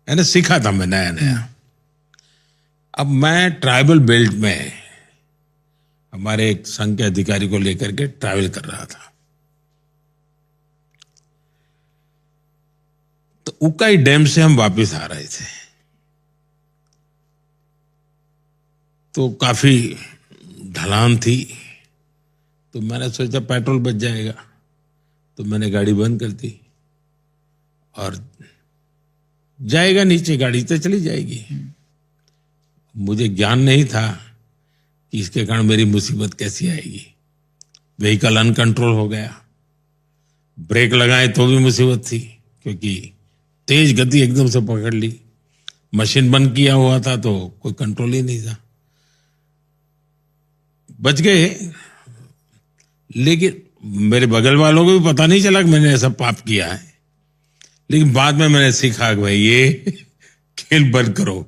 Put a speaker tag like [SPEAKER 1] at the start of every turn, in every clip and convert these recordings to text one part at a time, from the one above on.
[SPEAKER 1] मैंने सीखा था मैं नया नया। अब मैं ट्राइबल बेल्ट में हमारे एक संघ के अधिकारी को लेकर के ट्रैवल कर रहा था। तो उकाई डैम से हम वापस आ रहे थे, तो काफी ढलान थी, तो मैंने सोचा पेट्रोल बच जाएगा, तो मैंने गाड़ी बंद कर दी और जाएगा नीचे, गाड़ी तो चली जाएगी। मुझे ज्ञान नहीं था कि इसके कारण मेरी मुसीबत कैसी आएगी। व्हीकल अनकंट्रोल हो गया, ब्रेक लगाए तो भी मुसीबत थी, क्योंकि तेज गति एकदम से पकड़ ली। मशीन बंद किया हुआ था तो कोई कंट्रोल ही नहीं था। बच गए, लेकिन मेरे बगल वालों को भी पता नहीं चला कि मैंने ऐसा पाप किया है। लेकिन बाद में मैंने सीखा कि भाई ये खेल बंद करो।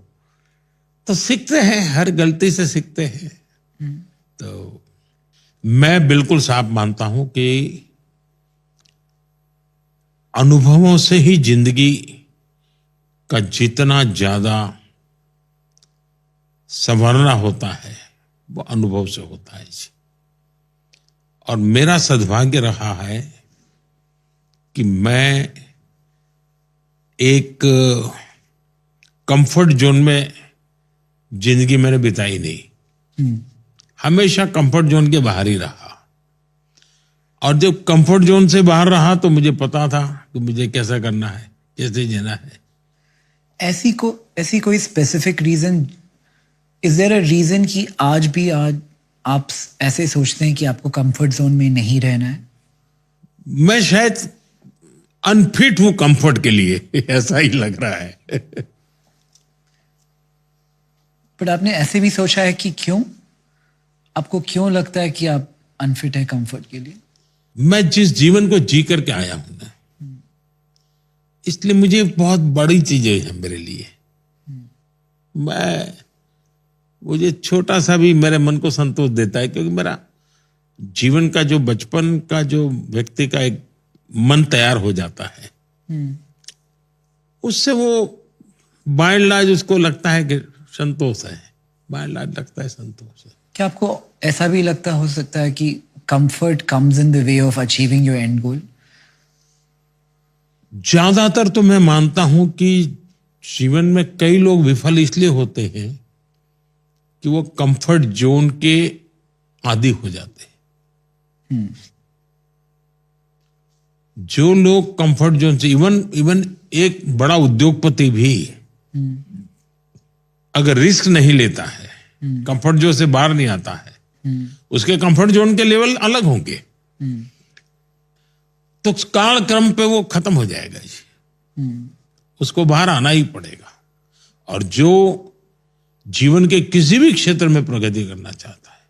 [SPEAKER 1] तो सीखते हैं, हर गलती से सीखते हैं। तो मैं बिल्कुल साफ मानता हूं कि अनुभवों से ही जिंदगी का जितना ज्यादा संवरना होता है वो अनुभव से होता है जी। और मेरा सद्भाग्य रहा है कि मैं एक कंफर्ट जोन में जिंदगी मैंने बिताई नहीं, हमेशा कंफर्ट जोन के बाहर ही रहा। और जब कंफर्ट जोन से बाहर रहा तो मुझे पता था कि मुझे कैसा करना है, कैसे जीना है।
[SPEAKER 2] ऐसी कोई specific reason, is there a reason कि आज आप ऐसे सोचते हैं कि आपको कंफर्ट जोन में नहीं रहना है?
[SPEAKER 1] मैं शायद अनफिट हूं कंफर्ट के लिए, ऐसा ही लग रहा है।
[SPEAKER 2] बट आपने ऐसे भी सोचा है कि क्यों, आपको क्यों लगता है कि आप अनफिट है कंफर्ट के लिए?
[SPEAKER 1] मैं जिस जीवन को जी करके आया हूं ना, इसलिए मुझे बहुत बड़ी चीजें हैं मेरे लिए। मुझे छोटा सा भी मेरे मन को संतोष देता है, क्योंकि मेरा जीवन का जो बचपन का जो व्यक्ति का एक मन तैयार हो जाता है, उससे वो बाय एंड लार्ज उसको लगता है कि संतोष है, बाय एंड लार्ज लगता है संतोष है।
[SPEAKER 2] क्या आपको ऐसा भी लगता हो सकता है कि comfort comes in the way of achieving your end goal?
[SPEAKER 1] ज्यादातर तो मैं मानता हूं कि जीवन में कई लोग विफल इसलिए होते हैं कि वो कंफर्ट जोन के आदी हो जाते हैं। जो लोग कंफर्ट जोन से, इवन एक बड़ा उद्योगपति भी अगर रिस्क नहीं लेता है, कंफर्ट जोन से बाहर नहीं आता है, उसके कंफर्ट जोन के लेवल अलग होंगे, तो काल क्रम पे वो खत्म हो जाएगा जी। उसको बाहर आना ही पड़ेगा। और जो जीवन के किसी भी क्षेत्र में प्रगति करना चाहता है,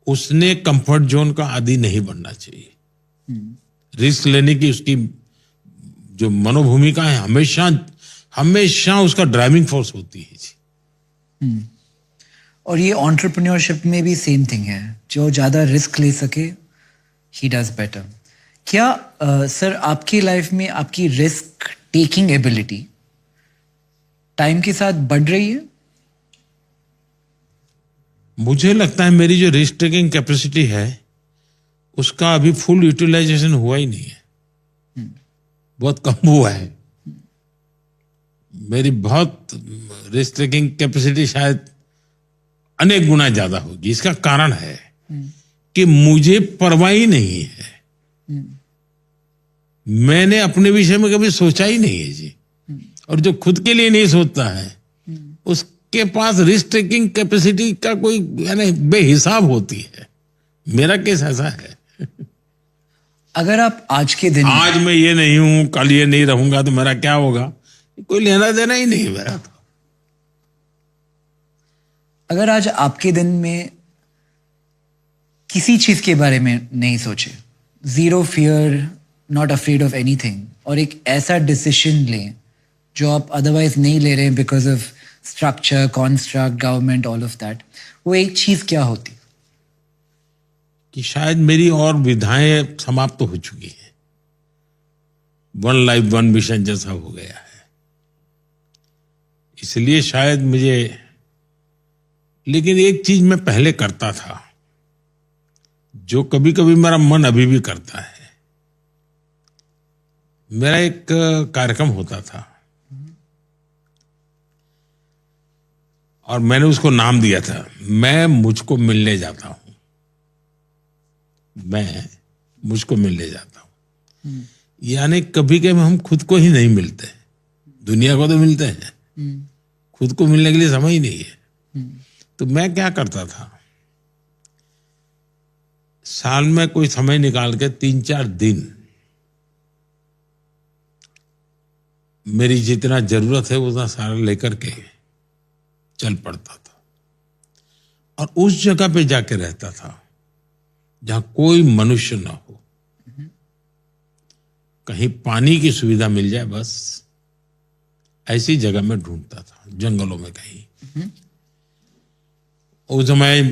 [SPEAKER 1] उसने कंफर्ट जोन का आदी नहीं बनना चाहिए। रिस्क लेने की उसकी जो मनोभूमिका है हमेशा हमेशा उसका ड्राइविंग फोर्स होती है जी।
[SPEAKER 2] और ये एंटरप्रेन्योरशिप में भी सेम थिंग है, जो ज्यादा रिस्क ले सके ही डज बेटर। क्या सर आपकी लाइफ में आपकी रिस्क टेकिंग एबिलिटी टाइम के साथ बढ़ रही है?
[SPEAKER 1] मुझे लगता है मेरी जो रिस्क टेकिंग कैपेसिटी है उसका अभी फुल यूटिलाइजेशन हुआ ही नहीं है, बहुत कम हुआ है। मेरी बहुत रिस्क टेकिंग कैपेसिटी शायद अनेक गुना ज्यादा होगी। इसका कारण है कि मुझे परवाह ही नहीं है। मैंने अपने विषय में कभी सोचा ही नहीं है जी। और जो खुद के लिए नहीं सोचता है उसके पास रिस्क टेकिंग कैपेसिटी का कोई यानी बेहिसाब होती है। मेरा केस ऐसा है।
[SPEAKER 2] अगर आप आज के दिन,
[SPEAKER 1] आज मैं ये नहीं हूं, कल ये नहीं रहूंगा तो मेरा क्या होगा, कोई लेना देना ही नहीं मेरा तो।
[SPEAKER 2] अगर आज आपके दिन में किसी चीज के बारे में नहीं सोचे, zero fear, not afraid of anything, और एक ऐसा डिसीजन लें जो आप अदरवाइज नहीं ले रहे because of structure, construct, government, all of that, वो एक चीज क्या होती?
[SPEAKER 1] कि शायद मेरी और विधाएं समाप्त हो चुकी हैं, वन लाइफ वन मिशन जैसा हो गया है। इसलिए शायद मुझे, लेकिन एक चीज मैं पहले करता था जो कभी कभी मेरा मन अभी भी करता है। मेरा एक कार्यक्रम होता था और मैंने उसको नाम दिया था, मैं मुझको मिलने जाता हूं। मैं मुझको मिलने जाता हूं, यानी कभी कभी हम खुद को ही नहीं मिलते, दुनिया को तो मिलते हैं, खुद को मिलने के लिए समय ही नहीं है। तो मैं क्या करता था, साल में कोई समय निकाल के 3-4 दिन मेरी जितना जरूरत है उतना सारा लेकर के चल पड़ता था और उस जगह पे जाके रहता था जहां कोई मनुष्य ना हो, कहीं पानी की सुविधा मिल जाए, बस ऐसी जगह में ढूंढता था, जंगलों में कहीं। उस समय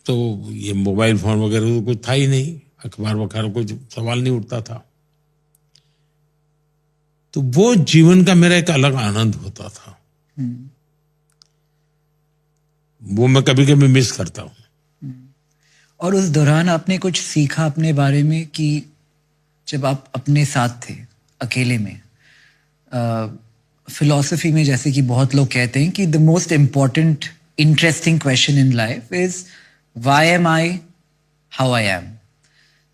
[SPEAKER 1] तो ये मोबाइल फोन वगैरह तो कुछ था ही नहीं, अखबार वगैरह कुछ सवाल नहीं उठता था। तो वो जीवन का मेरा एक अलग आनंद होता था, वो मैं कभी कभी मिस करता हूं।
[SPEAKER 2] और उस दौरान आपने कुछ सीखा अपने बारे में कि जब आप अपने साथ थे अकेले में, फिलॉसफी में जैसे कि बहुत लोग कहते हैं कि the most important interesting question in life is why am I how I am.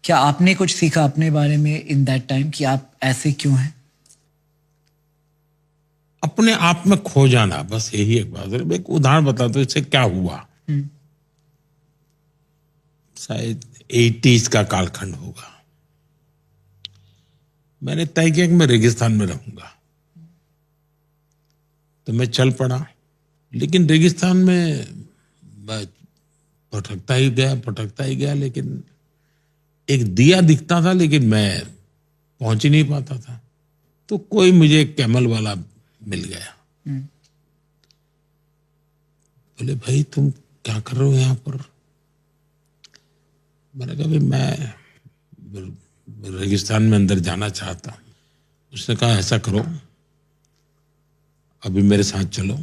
[SPEAKER 2] क्या आपने कुछ सीखा अपने बारे में इन दैट टाइम कि आप ऐसे क्यों हैं?
[SPEAKER 1] अपने आप में खो जाना, बस यही एक बात है। एक उदाहरण बताता हूं इससे क्या हुआ। शायद 80s का कालखंड होगा। मैंने तय किया कि मैं रेगिस्तान में रहूंगा, तो मैं चल पड़ा। लेकिन रेगिस्तान में मैं भटकता ही गया, लेकिन एक दिया दिखता था, लेकिन मैं पहुंच ही नहीं पाता था। तो कोई मुझे कैमल वाला मिल गया। बोले, भाई तुम क्या कर रहे हो यहाँ पर? मैंने कहा, भाई मैं रेगिस्तान में अंदर जाना चाहता हूँ। उसने कहा, ऐसा करो, अभी मेरे साथ चलो,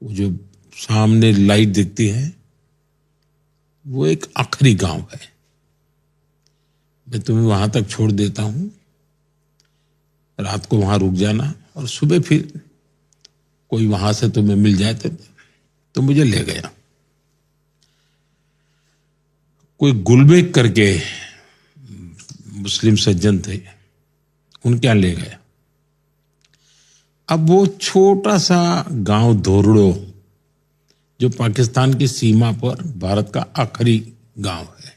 [SPEAKER 1] वो जो सामने लाइट दिखती है वो एक आखिरी गांव है, मैं तुम्हें वहां तक छोड़ देता हूं, रात को वहां रुक जाना और सुबह फिर कोई वहां से तुम्हें मिल जाए तो मुझे ले गया। कोई गुलबेग करके मुस्लिम सज्जन थे, उनके यहाँ ले गया। अब वो छोटा सा गांव धोरड़ो, जो पाकिस्तान की सीमा पर भारत का आखिरी गांव है,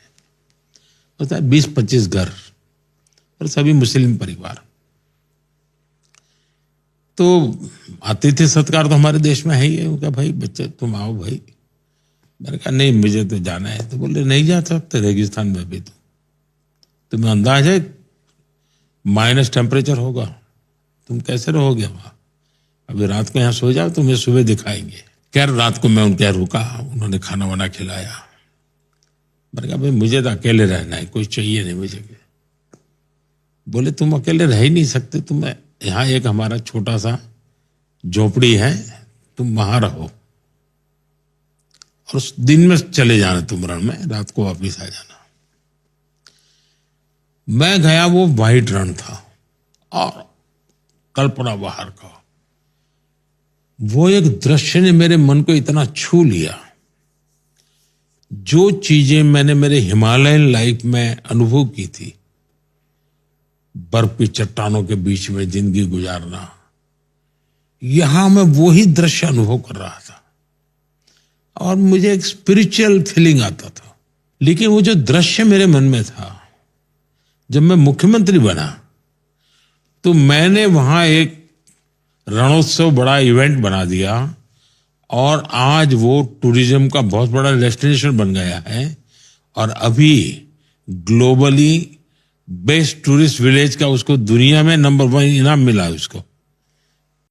[SPEAKER 1] होता है 20-25 घर और सभी मुस्लिम परिवार। तो आतिथ्य सत्कार तो हमारे देश में है ही है। उनका, भाई बच्चे तुम आओ भाई। मैंने कहा, नहीं मुझे तो जाना है। तो बोले, नहीं जा सकते रेगिस्तान में भी, तो तुम्हें अंदाज है माइनस टेम्परेचर होगा, तुम कैसे रहोगे वहां? अभी रात को यहाँ सो जाओ, तुम्हें सुबह दिखाएंगे। खैर रात को मैं उनके यहाँ रुका, उन्होंने खाना वाना खिलाया। मैंने कहा, भाई मुझे तो अकेले रहना है, कोई चाहिए नहीं मुझे। बोले, तुम अकेले रह ही नहीं सकते, तुम्हें यहाँ एक हमारा छोटा सा झोपड़ी है, तुम वहां रहो और उस दिन में चले जाना तुम रण में, रात को वापिस आ जाना। मैं गया, वो वाइट रण था और कल्पना बाहर का। वो एक दृश्य ने मेरे मन को इतना छू लिया, जो चीजें मैंने मेरे हिमालयन लाइफ में अनुभव की थी, बर्फ की चट्टानों के बीच में जिंदगी गुजारना, यहां मैं वही दृश्य अनुभव कर रहा था और मुझे एक स्पिरिचुअल फीलिंग आता था। लेकिन वो जो दृश्य मेरे मन में था, जब मैं मुख्यमंत्री बना तो मैंने वहां एक रणोत्सव बड़ा इवेंट बना दिया और आज वो टूरिज्म का बहुत बड़ा डेस्टिनेशन बन गया है और अभी ग्लोबली बेस्ट टूरिस्ट विलेज का उसको दुनिया में नंबर 1 इनाम मिला है उसको।